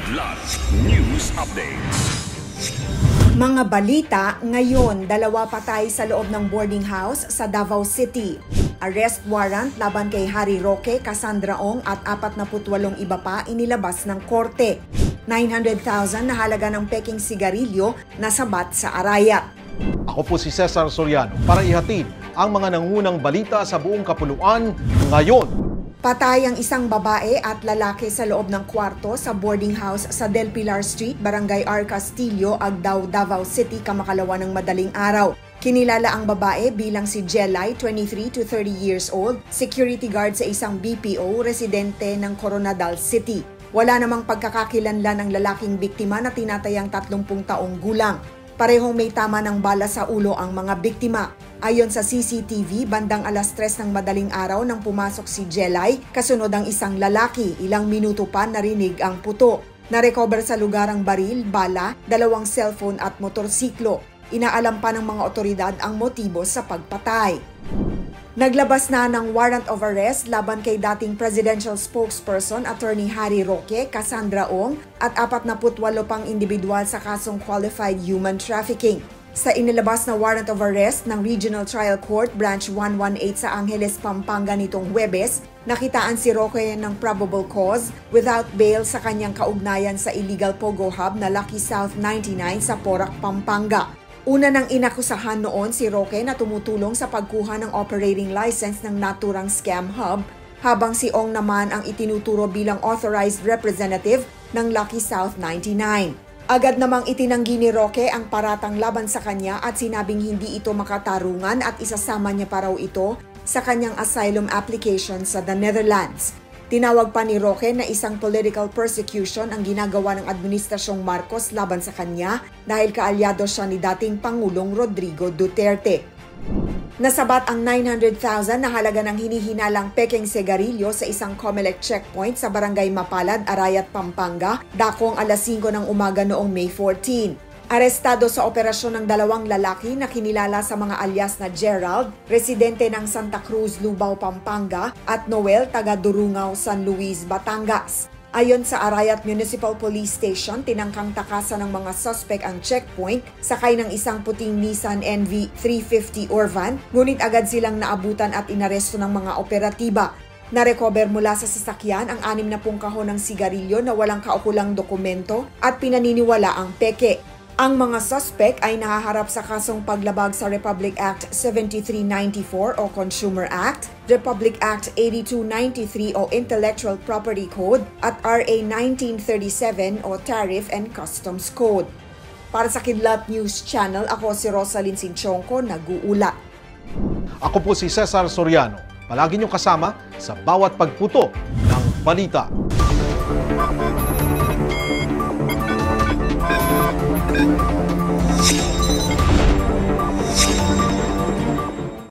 Kidlat News Updates. Mga balita ngayon, 2 patay sa loob ng boarding house sa Davao City. Arrest warrant laban kay Harry Roque, Cassandra Ong at 48 iba pa inilabas ng korte. 900,000 na halaga ng peking sigarilyo na sabat sa arayat. Ako po si Cesar Soriano para ihatid ang mga nangunang balita sa buong kapuluan ngayon. Patay ang isang babae at lalaki sa loob ng kwarto sa boarding house sa Del Pilar Street, Barangay R. Castillo, Agdao, Davao City, kamakalawa ng madaling araw. Kinilala ang babae bilang si Jelay, 23 to 30 years old, security guard sa isang BPO, residente ng Coronadal City. Wala namang pagkakakilanlan ng lalaking biktima na tinatayang 30 taong gulang. Parehong may tama ng bala sa ulo ang mga biktima. Ayon sa CCTV, bandang alas 3 ng madaling araw nang pumasok si Jelay, kasunod ang isang lalaki. Ilang minuto pa narinig ang puto. Narecover sa lugar ang baril, bala, 2 cellphone at motorsiklo. Inaalam pa ng mga otoridad ang motibo sa pagpatay. Naglabas na ng warrant of arrest laban kay dating presidential spokesperson Attorney Harry Roque, Cassandra Ong at 48 pang individual sa kasong qualified human trafficking. Sa inilabas na warrant of arrest ng Regional Trial Court Branch 118 sa Angeles, Pampanga nitong Huwebes, nakitaan si Roque ng probable cause without bail sa kanyang kaugnayan sa illegal pogo hub na Lucky South 99 sa Porac, Pampanga. Una nang inakusahan noon si Roque na tumutulong sa pagkuha ng operating license ng naturang scam hub, habang si Ong naman ang itinuturo bilang authorized representative ng Lucky South 99. Agad namang itinanggi ni Roque ang paratang laban sa kanya at sinabing hindi ito makatarungan at isasama niya pa raw ito sa kanyang asylum application sa the Netherlands. Tinawag pa ni Roque na isang political persecution ang ginagawa ng Administrasyong Marcos laban sa kanya dahil kaalyado siya ni dating Pangulong Rodrigo Duterte. Nasabat ang 900,000 na halaga ng hinihinalang peking sigarilyo sa isang COMELEC checkpoint sa Barangay Mapalad, Arayat, Pampanga, dakong alas 5 ng umaga noong May 14. Arestado sa operasyon ng 2 lalaki na kinilala sa mga alias na Gerald, residente ng Santa Cruz, Lubao, Pampanga, at Noel, taga Durungaw, San Luis, Batangas. Ayon sa Arayat Municipal Police Station, tinangkang takasan ng mga suspect ang checkpoint sakay ng isang puting Nissan NV 350 Orvan, ngunit agad silang naabutan at inaresto ng mga operatiba. Narecover mula sa sasakyan ang 60 kahon ng sigarilyo na walang kaukulang dokumento at pinaniniwala ang peke. Ang mga suspect ay nahaharap sa kasong paglabag sa Republic Act 7394 o Consumer Act, Republic Act 8293 o Intellectual Property Code at RA 1937 o Tariff and Customs Code. Para sa Kidlat News Channel, ako si Rosalyn Sinchonko, nag-uulat. Ako po si Cesar Soriano. Palagi niyong kasama sa bawat pagputo ng balita.